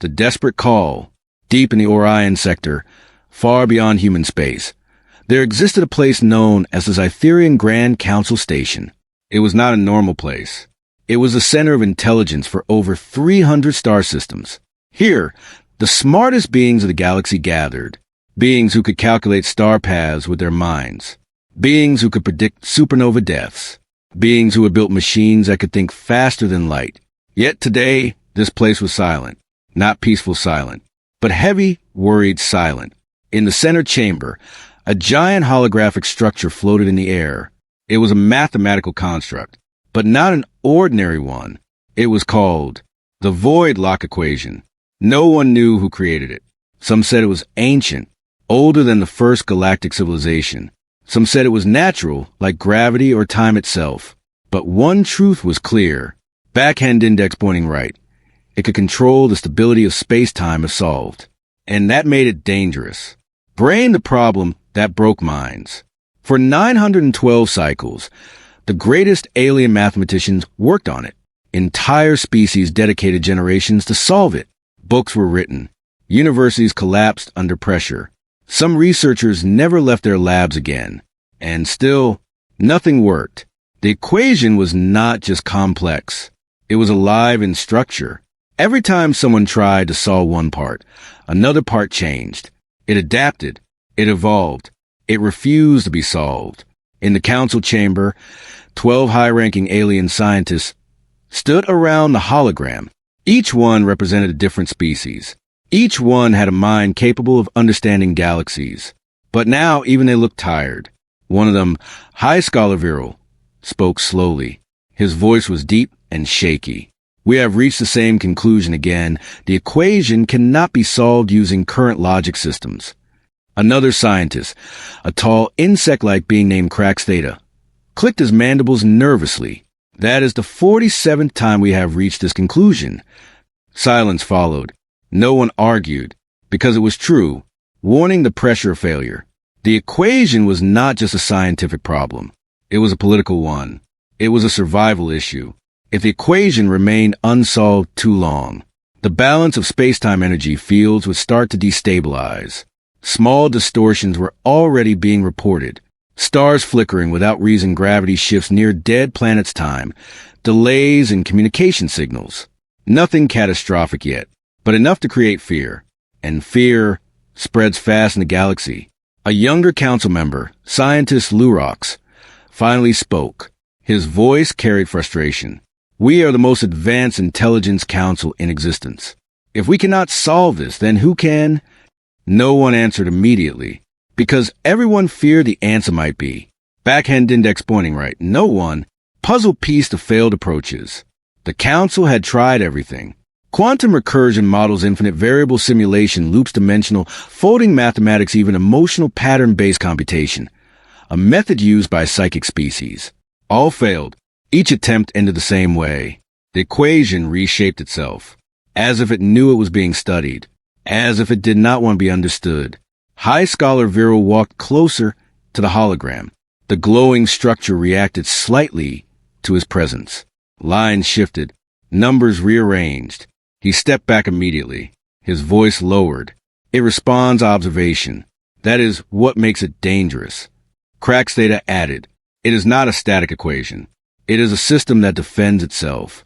The desperate call, deep in the Orion sector, far beyond human space, there existed a place known as the Zytherian Grand Council Station. It was not a normal place. It was the center of intelligence for over 300 star systems. Here, the smartest beings of the galaxy gathered, beings who could calculate star paths with their minds, beings who could predict supernova deaths, beings who had built machines that could think faster than light. Yet today, this place was silent. Not peaceful silent, but heavy, worried silent. In the center chamber, a giant holographic structure floated in the air. It was a mathematical construct, but not an ordinary one. It was called the void lock equation. No one knew who created it. Some said it was ancient, older than the first galactic civilization. Some said it was natural, like gravity or time itself. But one truth was clear. Backhand index pointing right. It could control the stability of space-time if solved. And that made it dangerous. Brain the problem that broke minds. For 912 cycles, the greatest alien mathematicians worked on it. Entire species dedicated generations to solve it. Books were written. Universities collapsed under pressure. Some researchers never left their labs again. And still, nothing worked. The equation was not just complex. It was alive in structure. Every time someone tried to solve one part, another part changed. It adapted. It evolved. It refused to be solved. In the council chamber, 12 high-ranking alien scientists stood around the hologram. Each one represented a different species. Each one had a mind capable of understanding galaxies. But now even they looked tired. One of them, High Scholar Viral, spoke slowly. His voice was deep and shaky. We have reached the same conclusion again. The equation cannot be solved using current logic systems. Another scientist, a tall insect-like being named Crax Theta, clicked his mandibles nervously. That is the 47th time we have reached this conclusion. Silence followed. No one argued, because it was true, warning the pressure of failure. The equation was not just a scientific problem. It was a political one. It was a survival issue. If the equation remained unsolved too long, the balance of space-time energy fields would start to destabilize. Small distortions were already being reported. Stars flickering without reason, gravity shifts near dead planets' time, delays in communication signals. Nothing catastrophic yet, but enough to create fear. And fear spreads fast in the galaxy. A younger council member, scientist Lurox, finally spoke. His voice carried frustration. We are the most advanced intelligence council in existence. If we cannot solve this, then who can? No one answered immediately, because everyone feared the answer might be. Backhand index pointing right. No one. Puzzle piece to failed approaches. The council had tried everything. Quantum recursion models, infinite variable simulation, loops, dimensional, folding mathematics, even emotional pattern-based computation. A method used by psychic species. All failed. Each attempt ended the same way. The equation reshaped itself, as if it knew it was being studied, as if it did not want to be understood. High Scholar Viral walked closer to the hologram. The glowing structure reacted slightly to his presence. Lines shifted, numbers rearranged. He stepped back immediately. His voice lowered. It responds observation. That is what makes it dangerous. Crax Theta added, it is not a static equation. It is a system that defends itself.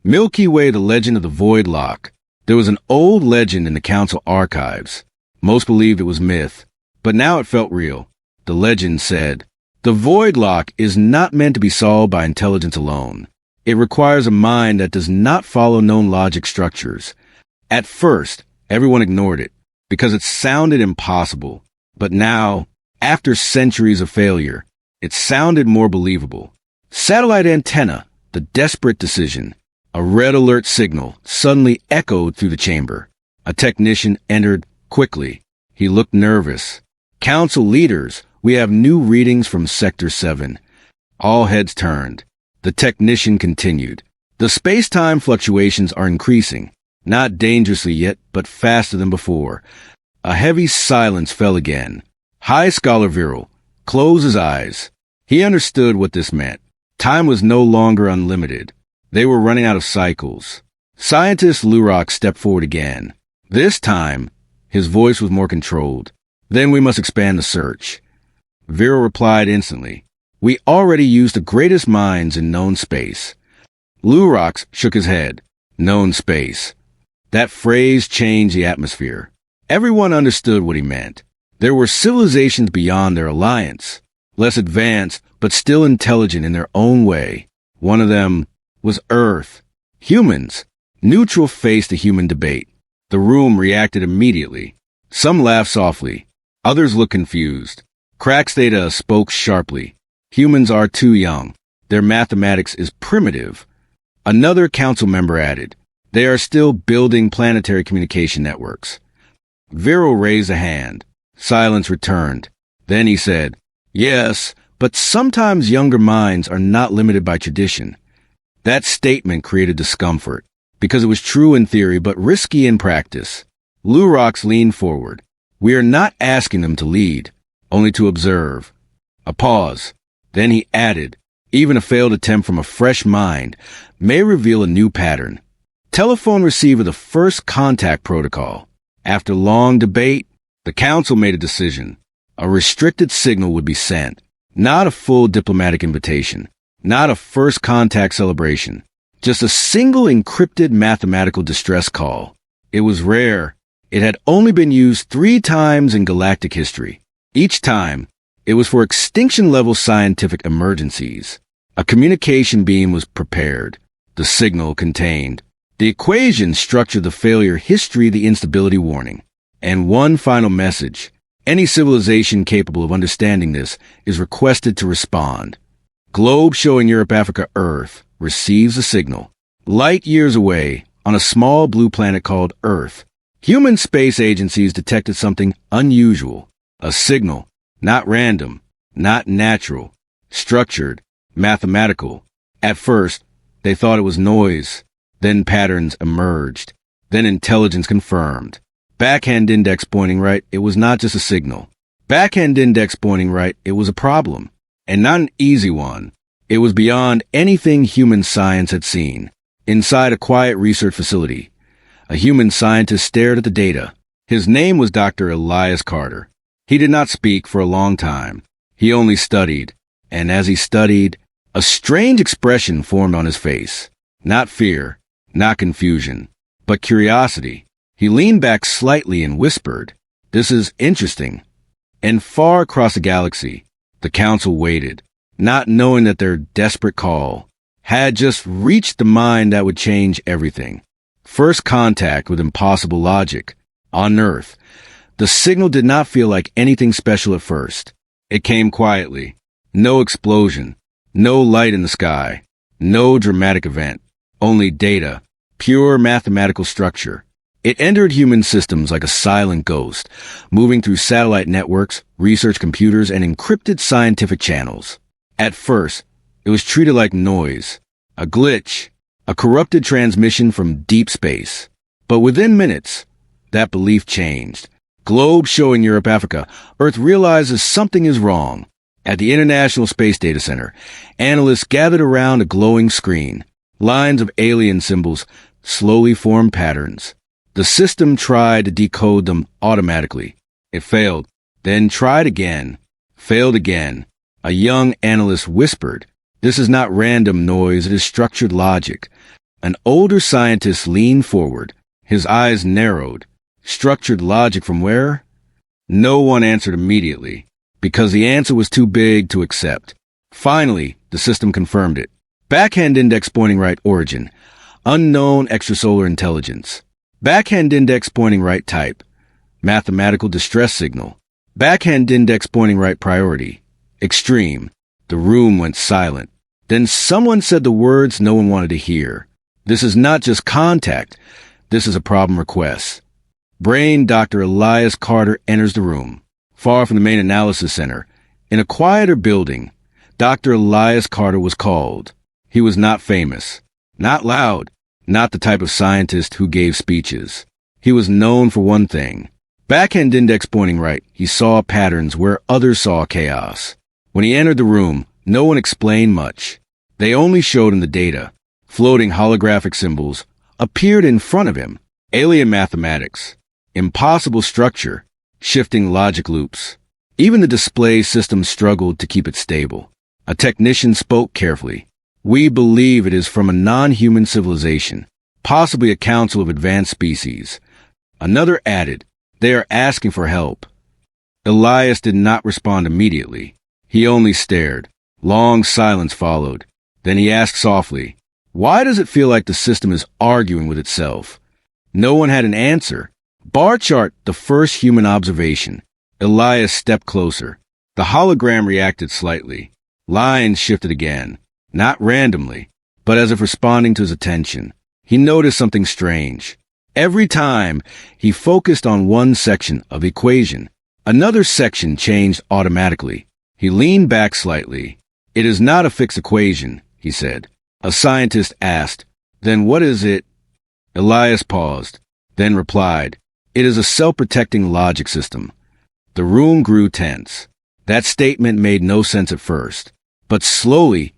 Milky Way, the legend of the void lock. There was an old legend in the council archives. Most believed it was myth, but now it felt real. The legend said, the void lock is not meant to be solved by intelligence alone. It requires a mind that does not follow known logic structures. At first, everyone ignored it, because it sounded impossible. But now, after centuries of failure, it sounded more believable. Satellite antenna, the desperate decision. A red alert signal suddenly echoed through the chamber. A technician entered quickly. He looked nervous. Council leaders, we have new readings from Sector 7. All heads turned. The technician continued. The space-time fluctuations are increasing. Not dangerously yet, but faster than before. A heavy silence fell again. High Scholar Viral closed his eyes. He understood what this meant. Time was no longer unlimited. They were running out of cycles. Scientist Lurox stepped forward again. This time, his voice was more controlled. Then we must expand the search. Viral replied instantly. We already use the greatest minds in known space. Lurox shook his head. Known space. That phrase changed the atmosphere. Everyone understood what he meant. There were civilizations beyond their alliance, less advanced, but still intelligent in their own way. One of them was Earth. Humans. Neutral faced the human debate. The room reacted immediately. Some laughed softly. Others looked confused. Crax Theta spoke sharply. Humans are too young. Their mathematics is primitive. Another council member added, they are still building planetary communication networks. Viral raised a hand. Silence returned. Then he said, yes, but sometimes younger minds are not limited by tradition. That statement created discomfort, because it was true in theory but risky in practice. Lurox leaned forward. We are not asking them to lead, only to observe. A pause. Then he added, even a failed attempt from a fresh mind may reveal a new pattern. Telephone receiver the first contact protocol. After long debate, the council made a decision. A restricted signal would be sent, not a full diplomatic invitation, not a first contact celebration, just a single encrypted mathematical distress call. It was rare. It had only been used 3 times in galactic history. Each time, it was for extinction-level scientific emergencies. A communication beam was prepared. The signal contained. The equation structured the failure history, the instability warning. And one final message. Any civilization capable of understanding this is requested to respond. Globe showing Europe, Africa, Earth receives a signal. Light years away, on a small blue planet called Earth, human space agencies detected something unusual. A signal. Not random, not natural, structured, mathematical. At first, they thought it was noise. Then patterns emerged. Then intelligence confirmed. Backhand index pointing right, it was not just a signal. Backhand index pointing right, it was a problem. And not an easy one. It was beyond anything human science had seen. Inside a quiet research facility, a human scientist stared at the data. His name was Dr. Elias Carter. He did not speak for a long time. He only studied. And as he studied, a strange expression formed on his face. Not fear, not confusion, but curiosity. He leaned back slightly and whispered, this is interesting. And far across the galaxy, the council waited, not knowing that their desperate call had just reached the mind that would change everything. First contact with impossible logic. On Earth, the signal did not feel like anything special at first. It came quietly. No explosion. No light in the sky. No dramatic event. Only data. Pure mathematical structure. It entered human systems like a silent ghost, moving through satellite networks, research computers, and encrypted scientific channels. At first, it was treated like noise, a glitch, a corrupted transmission from deep space. But within minutes, that belief changed. Globe showing Europe, Africa, Earth realizes something is wrong. At the International Space Data Center, analysts gathered around a glowing screen. Lines of alien symbols slowly formed patterns. The system tried to decode them automatically. It failed, then tried again, failed again. A young analyst whispered, this is not random noise, it is structured logic. An older scientist leaned forward. His eyes narrowed. Structured logic from where? No one answered immediately, because the answer was too big to accept. Finally, the system confirmed it. Backhand index pointing right origin. Unknown extrasolar intelligence. Backhand index pointing right type. Mathematical distress signal. Backhand index pointing right priority. Extreme. The room went silent. Then someone said the words no one wanted to hear. This is not just contact. This is a problem request. Brain Dr. Elias Carter enters the room. Far from the main analysis center, in a quieter building, Dr. Elias Carter was called. He was not famous, not loud, not the type of scientist who gave speeches. He was known for one thing. Backhand index pointing right, he saw patterns where others saw chaos. When he entered the room, no one explained much. They only showed him the data. Floating holographic symbols appeared in front of him. Alien mathematics. Impossible structure, shifting logic loops. Even the display system struggled to keep it stable. A technician spoke carefully. We believe it is from a non-human civilization, possibly a council of advanced species. Another added, they are asking for help. Elias did not respond immediately. He only stared. Long silence followed. Then he asked softly, why does it feel like the system is arguing with itself? No one had an answer. Bar chart, the first human observation. Elias stepped closer. The hologram reacted slightly. Lines shifted again, not randomly, but as if responding to his attention. He noticed something strange. Every time he focused on one section of the equation, another section changed automatically. He leaned back slightly. It is not a fixed equation, he said. A scientist asked, then what is it? Elias paused, then replied, it is a self-protecting logic system. The room grew tense. That statement made no sense at first, but slowly,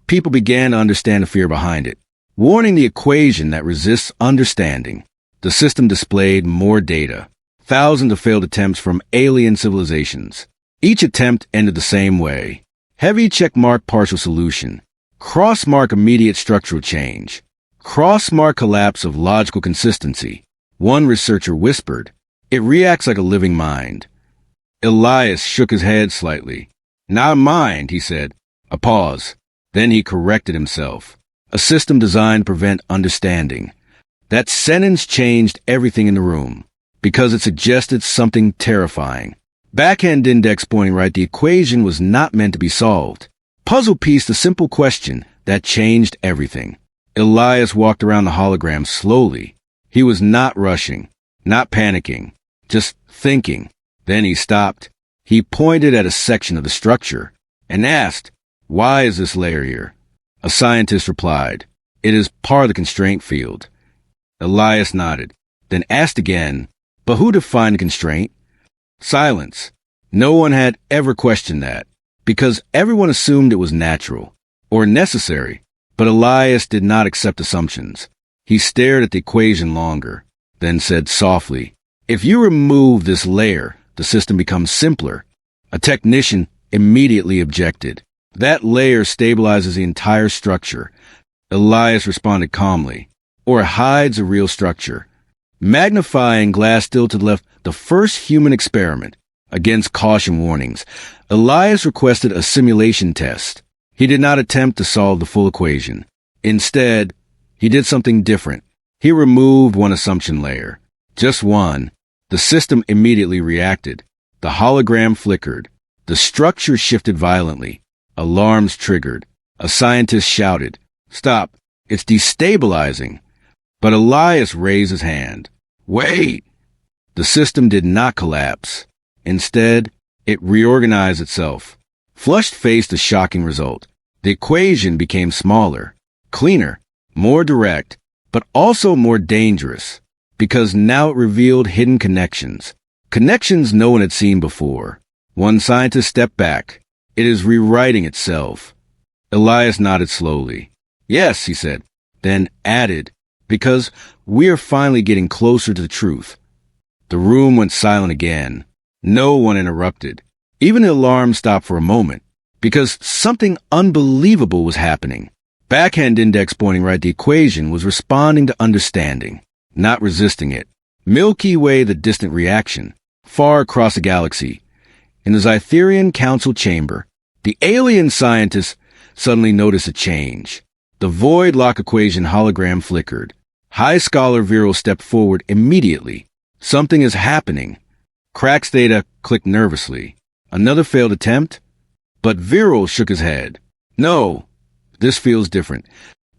people began to understand the fear behind it. Warning the equation that resists understanding. The system displayed more data. Thousands of failed attempts from alien civilizations. Each attempt ended the same way. Heavy checkmark partial solution. Crossmark immediate structural change. Crossmark collapse of logical consistency. One researcher whispered, it reacts like a living mind. Elias shook his head slightly. Not a mind, he said. A pause. Then he corrected himself. A system designed to prevent understanding. That sentence changed everything in the room, because it suggested something terrifying. Backhand index pointing right, the equation was not meant to be solved. Puzzle piece, the simple question that changed everything. Elias walked around the hologram slowly. He was not rushing, not panicking, just thinking. Then he stopped. He pointed at a section of the structure and asked, why is this layer here? A scientist replied, it is part of the constraint field. Elias nodded, then asked again, but who defined the constraint? Silence. No one had ever questioned that, because everyone assumed it was natural or necessary, but Elias did not accept assumptions. He stared at the equation longer, then said softly, if you remove this layer, the system becomes simpler. A technician immediately objected. That layer stabilizes the entire structure. Elias responded calmly, or hides a real structure. Magnifying glass still to the left, the first human experiment. Against caution warnings, Elias requested a simulation test. He did not attempt to solve the full equation. Instead, he did something different. He removed one assumption layer. Just one. The system immediately reacted. The hologram flickered. The structure shifted violently. Alarms triggered. A scientist shouted, stop, it's destabilizing. But Elias raised his hand. Wait! The system did not collapse. Instead, it reorganized itself. Flushed faced a shocking result. The equation became smaller, cleaner, more direct, but also more dangerous, because now it revealed hidden connections. Connections no one had seen before. One scientist stepped back. It is rewriting itself. Elias nodded slowly. Yes, he said, then added, because we are finally getting closer to the truth. The room went silent again. No one interrupted. Even the alarm stopped for a moment, because something unbelievable was happening. Backhand index pointing right, the equation was responding to understanding, not resisting it. Milky Way, the distant reaction, far across the galaxy. In the Zytherian Council chamber, the alien scientists suddenly noticed a change. The void lock equation hologram flickered. High Scholar Viral stepped forward immediately. Something is happening. Crack's Theta clicked nervously. Another failed attempt? But Viral shook his head. No, this feels different.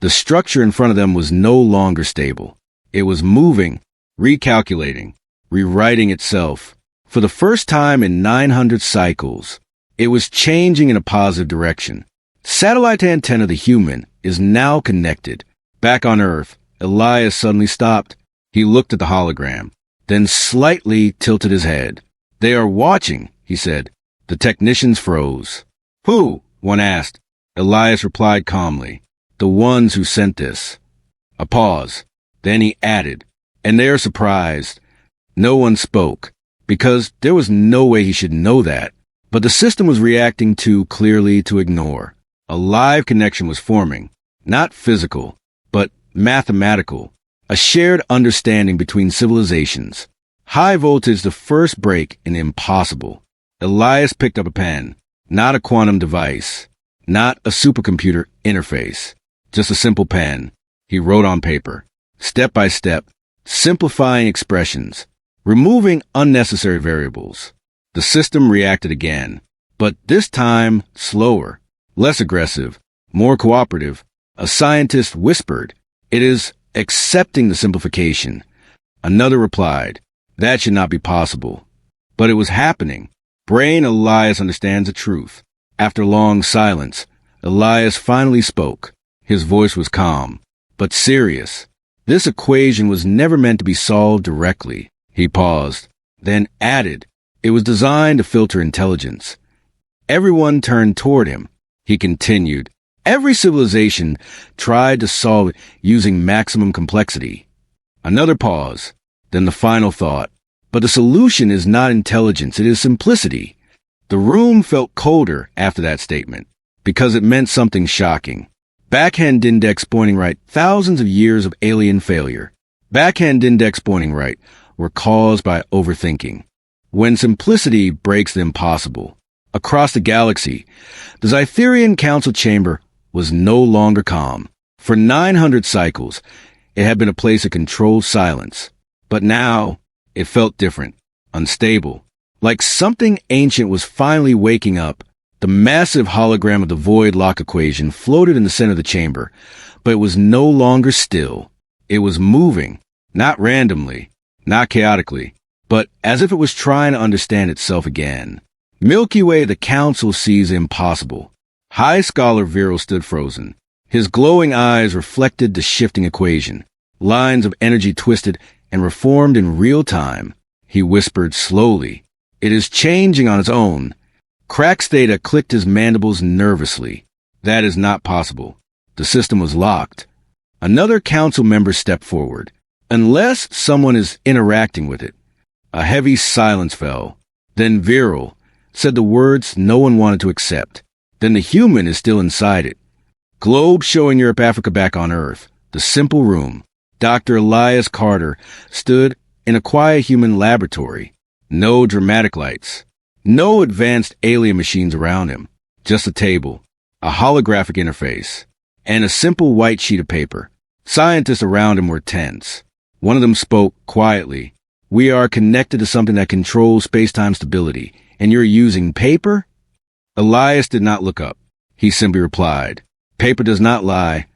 The structure in front of them was no longer stable. It was moving, recalculating, rewriting itself. For the first time in 900 cycles, it was changing in a positive direction. Satellite antenna, the human, is now connected. Back on Earth, Elias suddenly stopped. He looked at the hologram, then slightly tilted his head. They are watching, he said. The technicians froze. Who? One asked. Elias replied calmly. The ones who sent this. A pause. Then he added, and they are surprised. No one spoke, because there was no way he should know that. But the system was reacting too clearly to ignore. A live connection was forming, not physical, but mathematical. A shared understanding between civilizations. High voltage, the first break in impossible. Elias picked up a pen. Not a quantum device. Not a supercomputer interface. Just a simple pen. He wrote on paper, step by step, simplifying expressions, removing unnecessary variables. The system reacted again, but this time slower, less aggressive, more cooperative. A scientist whispered, "It is accepting the simplification." Another replied, "That should not be possible." But it was happening. Brain Elias understands the truth. After long silence, Elias finally spoke. His voice was calm, but serious. This equation was never meant to be solved directly. He paused, then added, "It was designed to filter intelligence." Everyone turned toward him. He continued, "Every civilization tried to solve it using maximum complexity." Another pause, then the final thought, "But the solution is not intelligence, it is simplicity." The room felt colder after that statement, because it meant something shocking. Backhand index pointing right, thousands of years of alien failure. Backhand index pointing right were caused by overthinking. When simplicity breaks the impossible. Across the galaxy, the Zytherian Council chamber was no longer calm. For 900 cycles, it had been a place of controlled silence. But now, it felt different, unstable. Like something ancient was finally waking up. The massive hologram of the void lock equation floated in the center of the chamber, but it was no longer still. It was moving, not randomly, not chaotically, but as if it was trying to understand itself again. Milky Way, the Council sees impossible. High Scholar Viral stood frozen. His glowing eyes reflected the shifting equation. Lines of energy twisted and reformed in real time. He whispered slowly, "It is changing on its own." Crackstata clicked his mandibles nervously. That is not possible. The system was locked. Another council member stepped forward. Unless someone is interacting with it. A heavy silence fell. Then Viral said the words no one wanted to accept. Then the human is still inside it. Globe showing Europe, Africa back on Earth. The simple room. Dr. Elias Carter stood in a quiet human laboratory. No dramatic lights. No advanced alien machines around him. Just a table, a holographic interface, and a simple white sheet of paper. Scientists around him were tense. One of them spoke quietly. "We are connected to something that controls space-time stability, and you're using paper?" Elias did not look up. He simply replied, "Paper does not lie."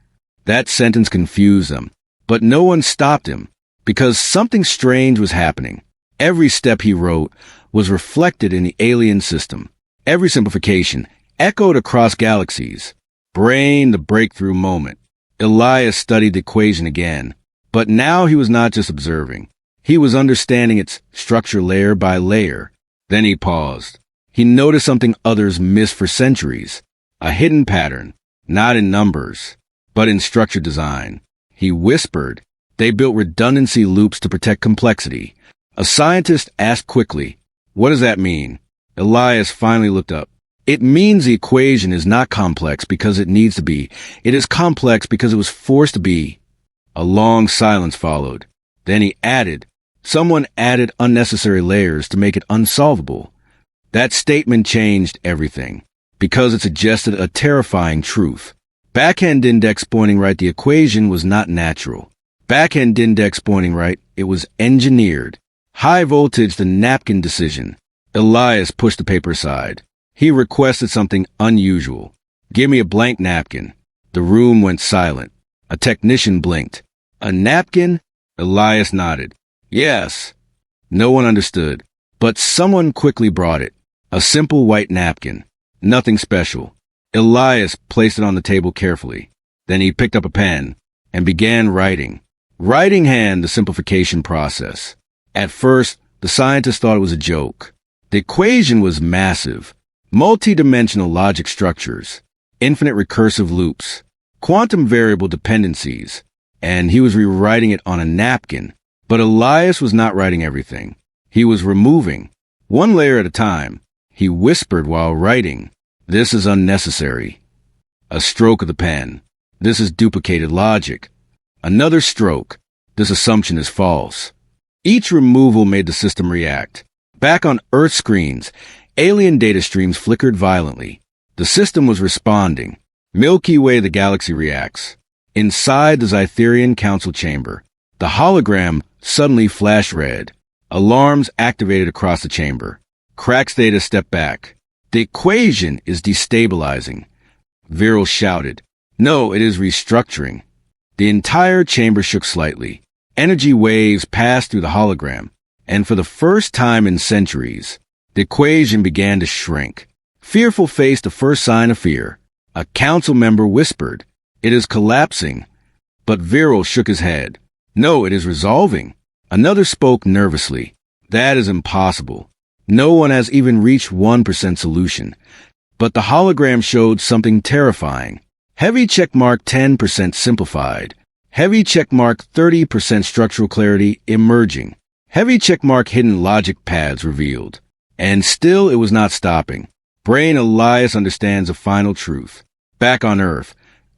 That sentence confused them. But no one stopped him, because something strange was happening. Every step he wrote was reflected in the alien system. Every simplification echoed across galaxies. Brain, the breakthrough moment. Elias studied the equation again. But now he was not just observing. He was understanding its structure layer by layer. Then he paused. He noticed something others missed for centuries. A hidden pattern, not in numbers, but in structure design. He whispered. They built redundancy loops to protect complexity. A scientist asked quickly, "What does that mean?" Elias finally looked up. "It means the equation is not complex because it needs to be. It is complex because it was forced to be." A long silence followed. Then he added, "Someone added unnecessary layers to make it unsolvable." That statement changed everything, because it suggested a terrifying truth. Backhand index pointing right, the equation was not natural. Backhand index pointing right, it was engineered. High voltage, the napkin decision. Elias pushed the paper aside. He requested something unusual. "Give me a blank napkin." The room went silent. A technician blinked. "A napkin?" Elias nodded. "Yes." No one understood, but someone quickly brought it. A simple white napkin. Nothing special. Elias placed it on the table carefully. Then he picked up a pen and began writing. Writing hand, the simplification process. At first, the scientist thought it was a joke. The equation was massive. Multi-dimensional logic structures. Infinite recursive loops. Quantum variable dependencies. And he was rewriting it on a napkin. But Elias was not writing everything. He was removing, one layer at a time. He whispered while writing, "This is unnecessary." A stroke of the pen. "This is duplicated logic." Another stroke. "This assumption is false." Each removal made the system react. Back on Earth screens, alien data streams flickered violently. The system was responding. Milky Way, the galaxy reacts. Inside the Zytherian Council chamber, the hologram suddenly flashed red. Alarms activated across the chamber. Crack's data stepped back. "The equation is destabilizing." Viral shouted, "No, it is restructuring." The entire chamber shook slightly. Energy waves passed through the hologram, and for the first time in centuries, the equation began to shrink. Fearful faced the first sign of fear. A council member whispered, "It is collapsing." But Viral shook his head. "No, it is resolving." Another spoke nervously. "That is impossible. No one has even reached 1% solution." But the hologram showed something terrifying. Heavy checkmark 10% simplified. Heavy checkmark 30% structural clarity emerging. Heavy checkmark hidden logic paths revealed. And still it was not stopping. Brain Elias understands a final truth. Back on Earth,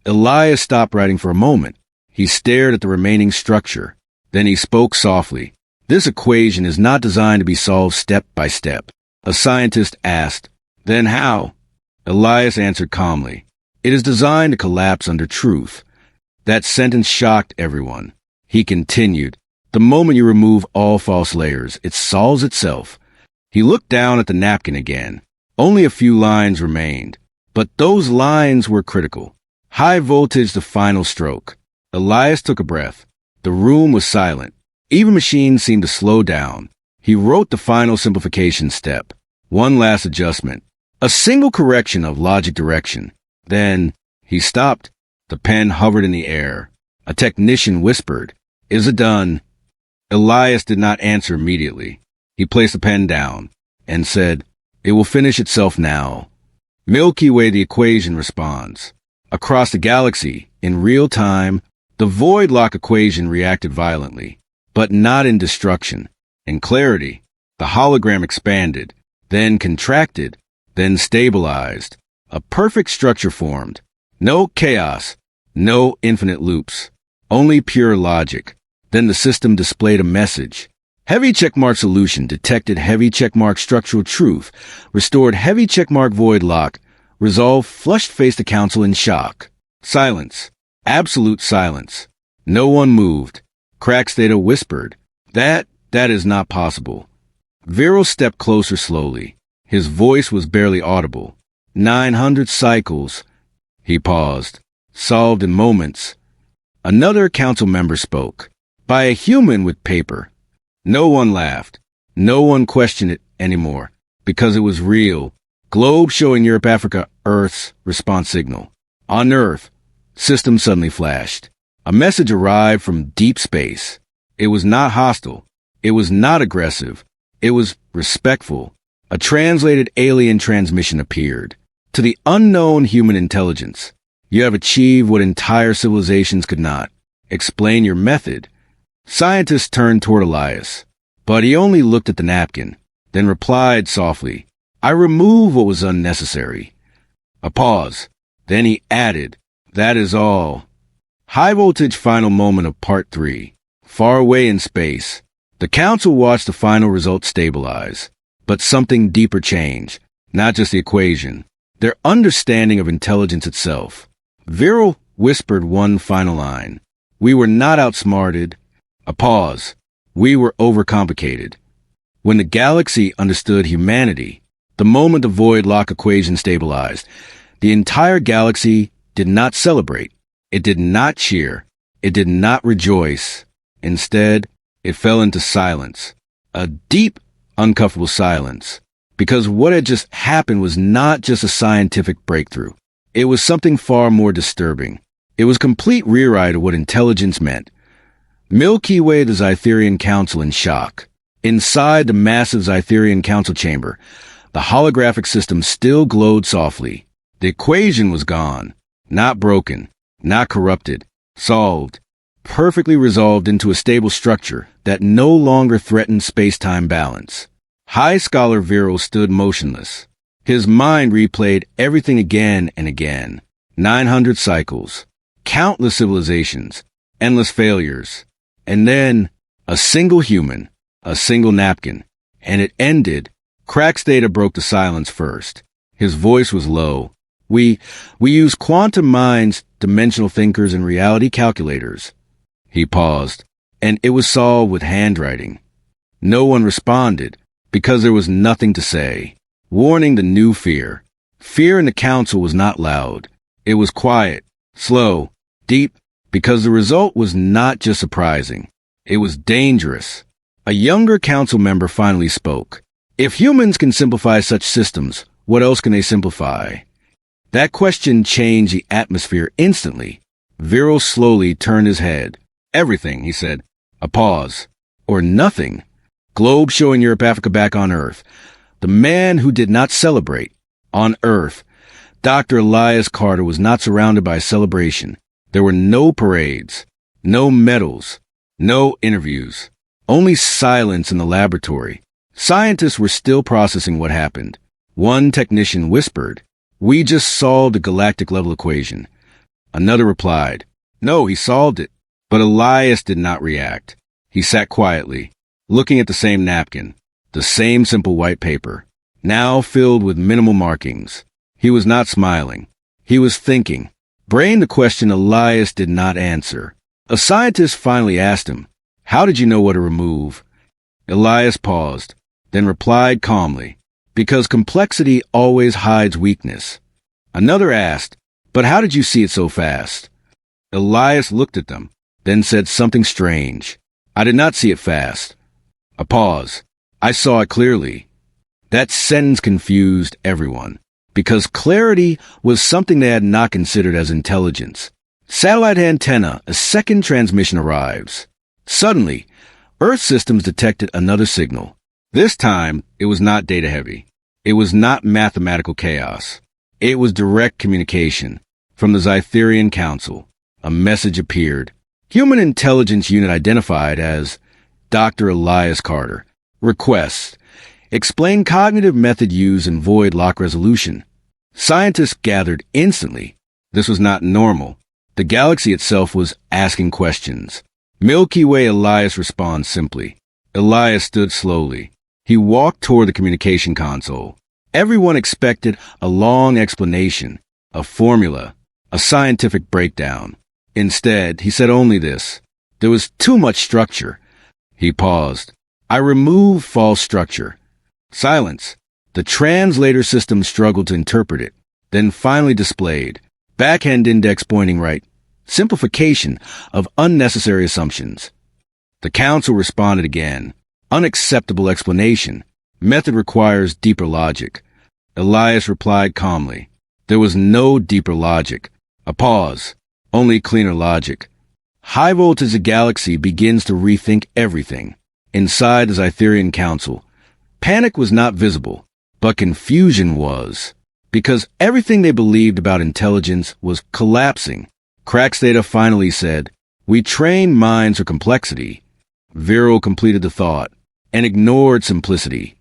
Elias stopped writing for a moment. He stared at the remaining structure. Then he spoke softly. "This equation is not designed to be solved step by step." A scientist asked, "Then how?" Elias answered calmly, "It is designed to collapse under truth." That sentence shocked everyone. He continued, "The moment you remove all false layers, it solves itself." He looked down at the napkin again. Only a few lines remained, but those lines were critical. High voltage, the final stroke. Elias took a breath. The room was silent. Even machines seemed to slow down. He wrote the final simplification step. One last adjustment. A single correction of logic direction. Then he stopped. The pen hovered in the air. A technician whispered, "Is it done?" Elias did not answer immediately. He placed the pen down and said, "It will finish itself now." Milky Way, the equation responds. Across the galaxy, in real time, the void lock equation reacted violently, but not in destruction. In clarity, the hologram expanded, then contracted, then stabilized. A perfect structure formed. No chaos, no infinite loops, only pure logic. Then the system displayed a message. Heavy checkmark solution detected heavy checkmark structural truth, restored heavy checkmark void lock, resolve flushed-faced the council in shock. Silence. Absolute silence. No one moved. Crackstata whispered, That is not possible." Viral stepped closer slowly. His voice was barely audible. 900 cycles. He paused. Solved in moments. Another council member spoke. By a human with paper. No one laughed. No one questioned it anymore. Because it was real. Globe showing Europe, Africa, Earth's response signal. On Earth, system suddenly flashed. A message arrived from deep space. It was not hostile. It was not aggressive. It was respectful. A translated alien transmission appeared. To the unknown human intelligence, you have achieved what entire civilizations could not. Explain your method. Scientists turned toward Elias, but he only looked at the napkin, then replied softly, I removed what was unnecessary. A pause. Then he added, That is all. High voltage final moment of part 3. Far away in space. The council watched the final result stabilize. But something deeper changed. Not just the equation. Their understanding of intelligence itself. Viral whispered one final line. We were not outsmarted. A pause. We were overcomplicated. When the galaxy understood humanity, the moment the void lock equation stabilized, the entire galaxy did not celebrate. It did not cheer. It did not rejoice. Instead, it fell into silence. A deep, uncomfortable silence. Because what had just happened was not just a scientific breakthrough. It was something far more disturbing. It was a complete rewrite of what intelligence meant. Milky Way, the Zytherian Council in shock. Inside the massive Zytherian Council chamber, the holographic system still glowed softly. The equation was gone. Not broken. Not corrupted. Solved. Perfectly resolved into a stable structure that no longer threatened space-time balance. High Scholar Viral stood motionless. His mind replayed everything again and again. 900 cycles, countless civilizations, endless failures, and then a single human, a single napkin, and it ended. Crackstata broke the silence first. His voice was low. We use quantum minds, dimensional thinkers, and reality calculators. He paused, and it was solved with handwriting. No one responded, because there was nothing to say. Warning the new fear. Fear in the council was not loud. It was quiet, slow, deep, because the result was not just surprising. It was dangerous. A younger council member finally spoke. If humans can simplify such systems, what else can they simplify? That question changed the atmosphere instantly. Viral slowly turned his head. Everything, he said. A pause. Or nothing. Globe showing Europe, Africa back on Earth. The man who did not celebrate. On Earth, Dr. Elias Carter was not surrounded by celebration. There were no parades, no medals, no interviews, only silence in the laboratory. Scientists were still processing what happened. One technician whispered, "We just solved the galactic-level equation." Another replied, "No, he solved it." But Elias did not react. He sat quietly, looking at the same napkin, the same simple white paper, now filled with minimal markings. He was not smiling. He was thinking. Brain the question Elias did not answer. A scientist finally asked him, "How did you know what to remove?" Elias paused, then replied calmly, "Because complexity always hides weakness." Another asked, "But how did you see it so fast?" Elias looked at them, then said something strange. "I did not see it fast." A pause. "I saw it clearly." That sentence confused everyone, because clarity was something they had not considered as intelligence. Satellite antenna, a second transmission arrives. Suddenly, Earth systems detected another signal. This time, it was not data-heavy. It was not mathematical chaos. It was direct communication. From the Zytherian Council, a message appeared. Human Intelligence Unit identified as Dr. Elias Carter. Request. Explain cognitive method used in void lock resolution. Scientists gathered instantly. This was not normal. The galaxy itself was asking questions. Milky Way. Elias responds simply. Elias stood slowly. He walked toward the communication console. Everyone expected a long explanation, a formula, a scientific breakdown. Instead, he said only this. There was too much structure. He paused. I removed false structure. Silence. The translator system struggled to interpret it, then finally displayed. Backhand index pointing right. Simplification of unnecessary assumptions. The council responded again. Unacceptable explanation. Method requires deeper logic. Elias replied calmly. There was no deeper logic. A pause. Only cleaner logic. High voltage the galaxy begins to rethink everything. Inside the Zytherian Council, panic was not visible, but confusion was. Because everything they believed about intelligence was collapsing. Crackstata finally said, "We train minds for complexity." Viral completed the thought and ignored simplicity.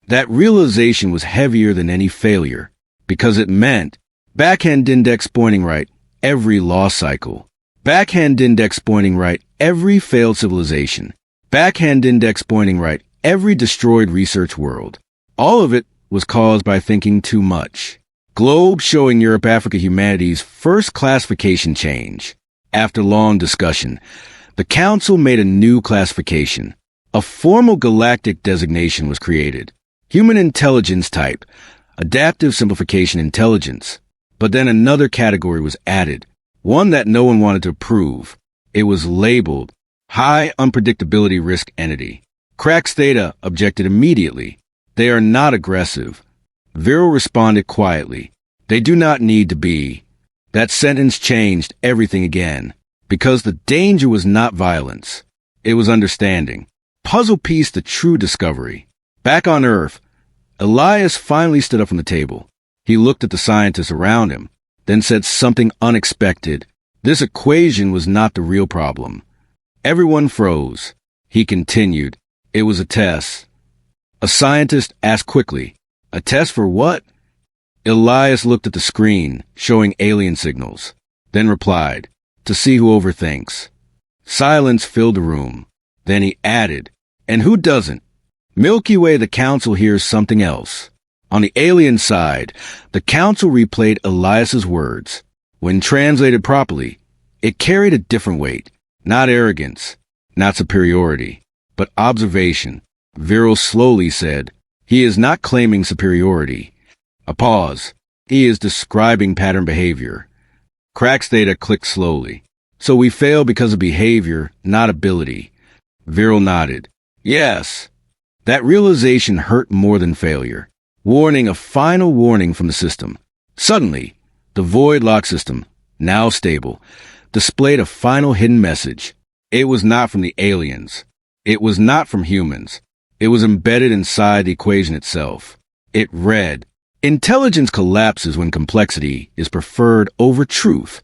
That realization was heavier than any failure, because it meant backhand index pointing right every lost cycle. Backhand index pointing right every failed civilization. Backhand index pointing right every destroyed research world. All of it was caused by thinking too much. Globe showing Europe, Africa, humanity's first classification change. After long discussion, the council made a new classification. A formal galactic designation was created. Human intelligence type, adaptive simplification intelligence. But then another category was added, one that no one wanted to approve. It was labeled high unpredictability risk entity. Crackstata objected immediately. They are not aggressive. Viral responded quietly. They do not need to be. That sentence changed everything again, because the danger was not violence. It was understanding. Puzzle piece the true discovery. Back on Earth, Elias finally stood up from the table. He looked at the scientists around him, then said something unexpected. This equation was not the real problem. Everyone froze. He continued, "It was a test." A scientist asked quickly, "A test for what?" Elias looked at the screen, showing alien signals, then replied, "To see who overthinks." Silence filled the room. Then he added, "And who doesn't?" Milky Way, the council hears something else. On the alien side, the council replayed Elias's words. When translated properly, it carried a different weight. Not arrogance, not superiority, but observation. Viral slowly said, "He is not claiming superiority." A pause. "He is describing pattern behavior." Crack's data clicked slowly. "So we fail because of behavior, not ability." Viral nodded. "Yes." That realization hurt more than failure. Warning, a final warning from the system. Suddenly, the void lock system, now stable, displayed a final hidden message. It was not from the aliens. It was not from humans. It was embedded inside the equation itself. It read, "Intelligence collapses when complexity is preferred over truth."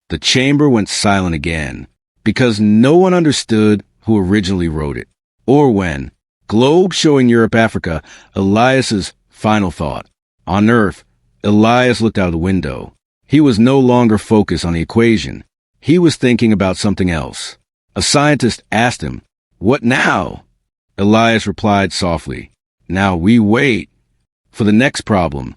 The chamber went silent again, because no one understood who originally wrote it. Or when, globe showing Europe, Africa, Elias's final thought. On Earth, Elias looked out the window. He was no longer focused on the equation. He was thinking about something else. A scientist asked him, "What now?" Elias replied softly, "Now we wait for the next problem."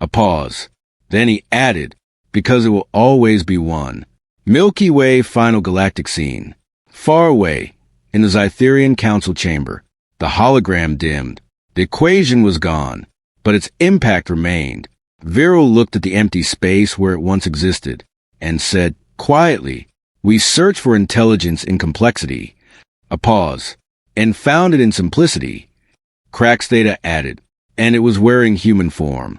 A pause. Then he added, "Because it will always be one." Milky Way final galactic scene. Far away, in the Zytherian council chamber, the hologram dimmed. The equation was gone, but its impact remained. Viral looked at the empty space where it once existed and said, quietly, "We search for intelligence in complexity." A pause. "And found it in simplicity." Crack's data added, "And it was wearing human form."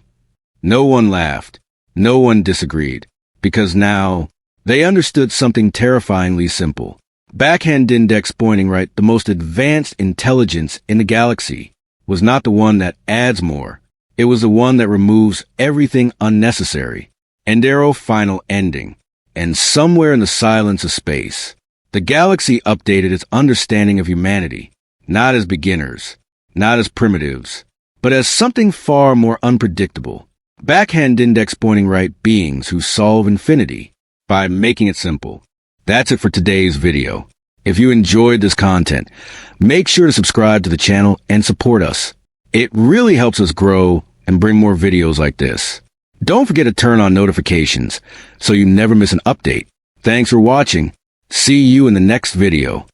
No one laughed. No one disagreed. Because now, they understood something terrifyingly simple. Backhand index pointing right, the most advanced intelligence in the galaxy, was not the one that adds more. It was the one that removes everything unnecessary. And arrow final ending. And somewhere in the silence of space, the galaxy updated its understanding of humanity, not as beginners, not as primitives, but as something far more unpredictable. Backhand index pointing right beings who solve infinity by making it simple. That's it for today's video. If you enjoyed this content, make sure to subscribe to the channel and support us. It really helps us grow and bring more videos like this. Don't forget to turn on notifications so you never miss an update. Thanks for watching. See you in the next video.